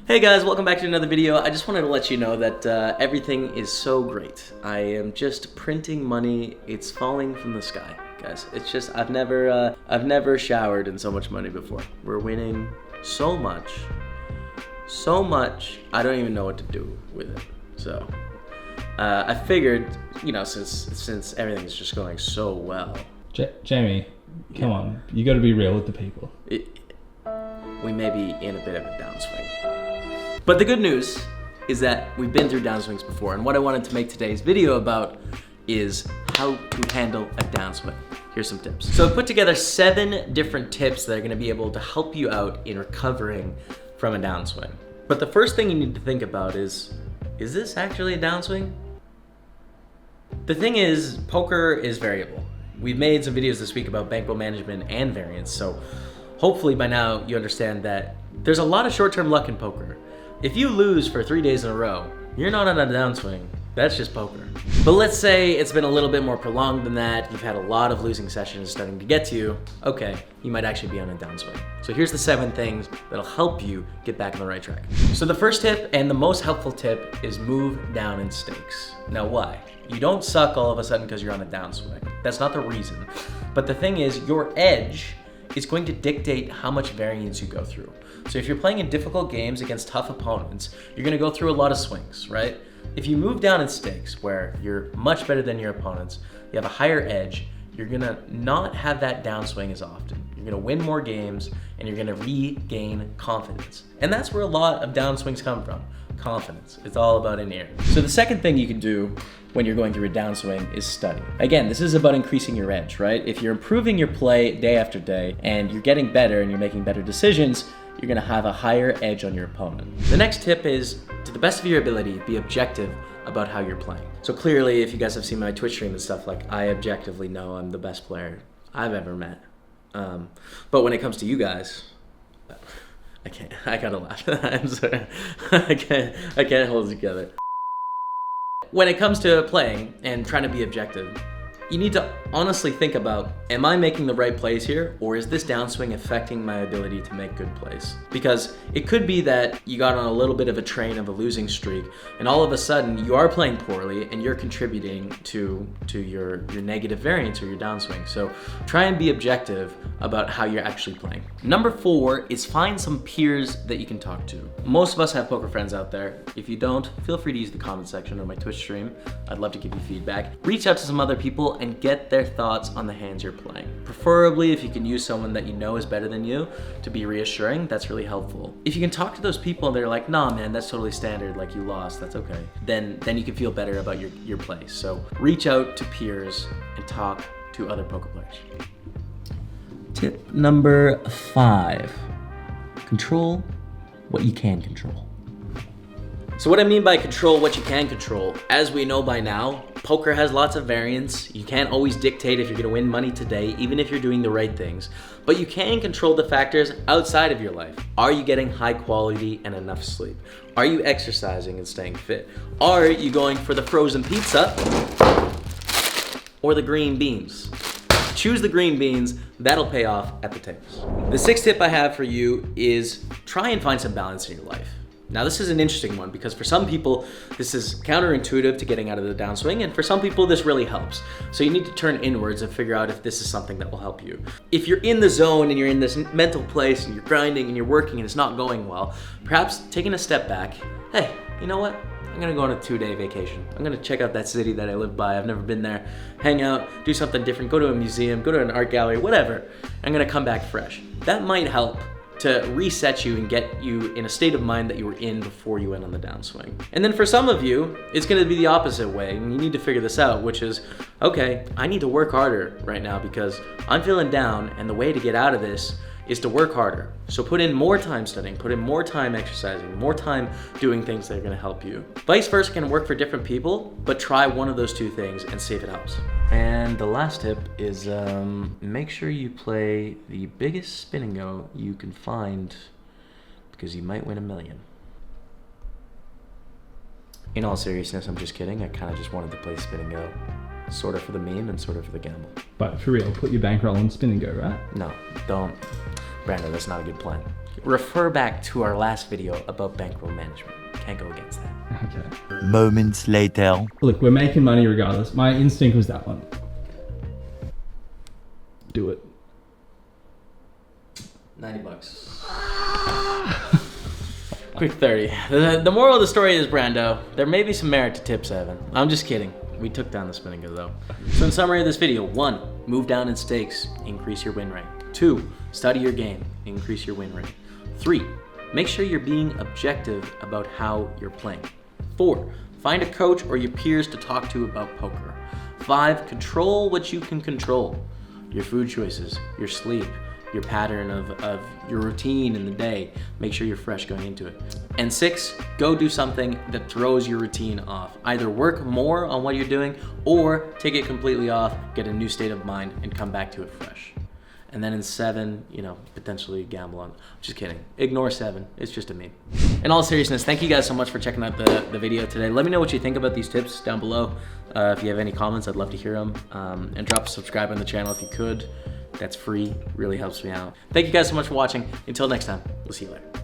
Hey guys, welcome back to another video. I just wanted to let you know that everything is so great. I am just printing money. It's falling from the sky, guys. It's just, I've never showered in so much money before. We're winning so much, I don't even know what to do with it. So, I figured, you know, since everything's just going so well. Jaime, come on, you got to be real with the people. We may be in a bit of a downswing. But the good news is that we've been through downswings before, and what I wanted to make today's video about is how to handle a downswing. Here's some tips. So I put together 7 different tips that are gonna be able to help you out in recovering from a downswing. But the first thing you need to think about is this actually a downswing? The thing is, poker is variable. We've made some videos this week about bankroll management and variance, so hopefully by now you understand that there's a lot of short-term luck in poker. If you lose for 3 days in a row, you're not on a downswing. That's just poker. But let's say it's been a little bit more prolonged than that. You've had a lot of losing sessions starting to get to you. Okay, you might actually be on a downswing. So here's the 7 things that'll help you get back on the right track. So the first tip, and the most helpful tip, is move down in stakes. Now why? You don't suck all of a sudden because you're on a downswing. That's not the reason. But the thing is, your edge is going to dictate how much variance you go through. So if you're playing in difficult games against tough opponents, you're gonna go through a lot of swings, right? If you move down in stakes where you're much better than your opponents, you have a higher edge, you're gonna not have that downswing as often. You're gonna win more games and you're gonna regain confidence. And that's where a lot of downswings come from, confidence. It's all about in here. So the second thing you can do when you're going through a downswing is study. Again, this is about increasing your edge, right? If you're improving your play day after day and you're getting better and you're making better decisions, you're gonna have a higher edge on your opponent. The next tip is, to the best of your ability, be objective about how you're playing. So clearly, if you guys have seen my Twitch stream and stuff, like, I objectively know I'm the best player I've ever met. But when it comes to you guys, I gotta laugh. I'm sorry. I can't hold it together. When it comes to playing and trying to be objective, you need to honestly think about, am I making the right plays here, or is this downswing affecting my ability to make good plays? Because it could be that you got on a little bit of a train of a losing streak, and all of a sudden you are playing poorly and you're contributing to your negative variance or your downswing. So try and be objective about how you're actually playing. Number 4 is find some peers that you can talk to. Most of us have poker friends out there. If you don't, feel free to use the comment section or my Twitch stream. I'd love to give you feedback. Reach out to some other people and get their thoughts on the hands you're playing. Preferably if you can use someone that you know is better than you to be reassuring, that's really helpful. If you can talk to those people and they're like, nah man, that's totally standard, like you lost, that's okay. Then you can feel better about your play. So reach out to peers and talk to other poker players. Tip number 5, control what you can control. So what I mean by control what you can control, as we know by now, poker has lots of variance. You can't always dictate if you're gonna win money today, even if you're doing the right things. But you can control the factors outside of your life. Are you getting high quality and enough sleep? Are you exercising and staying fit? Are you going for the frozen pizza or the green beans? Choose the green beans, that'll pay off at the tables. The 6th tip I have for you is try and find some balance in your life. Now this is an interesting one because for some people this is counterintuitive to getting out of the downswing, and for some people this really helps. So you need to turn inwards and figure out if this is something that will help you. If you're in the zone and you're in this mental place and you're grinding and you're working and it's not going well, perhaps taking a step back, hey, you know what? I'm gonna go on a 2-day vacation. I'm gonna check out that city that I live by. I've never been there. Hang out, do something different, go to a museum, go to an art gallery, whatever. I'm gonna come back fresh. That might help to reset you and get you in a state of mind that you were in before you went on the downswing. And then for some of you, it's gonna be the opposite way, and you need to figure this out, which is, okay, I need to work harder right now because I'm feeling down, and the way to get out of this is to work harder. So put in more time studying, put in more time exercising, more time doing things that are gonna help you. Vice versa can work for different people, but try one of those 2 things and see if it helps. And the last tip is make sure you play the biggest spin and go you can find, because you might win $1 million. In all seriousness, I'm just kidding. I kind of just wanted to play spin and go. Sort of for the meme and sort of for the gamble. But for real, put your bankroll on spin and go, right? No, don't. Brandon, that's not a good plan. refer back to our last video about bankroll management. Can't go against that. Okay. Moments later. Look, we're making money regardless. My instinct was that one. Do it. $90. Quick 30. The moral of the story is, Brando, there may be some merit to tip 7. I'm just kidding. We took down the spinning though. So in summary of this video, 1, move down in stakes, increase your win rate. 2, study your game, increase your win rate. 3, make sure you're being objective about how you're playing. 4, find a coach or your peers to talk to about poker. 5, control what you can control. Your food choices, your sleep, your pattern of your routine in the day. Make sure you're fresh going into it. And 6, go do something that throws your routine off. Either work more on what you're doing or take it completely off, get a new state of mind and come back to it fresh. And then in 7, you know, potentially gamble on. Just kidding. Ignore 7. It's just a meme. In all seriousness, thank you guys so much for checking out the video today. Let me know what you think about these tips down below. If you have any comments, I'd love to hear them. And drop a subscribe on the channel if you could. That's free. Really helps me out. Thank you guys so much for watching. Until next time, we'll see you later.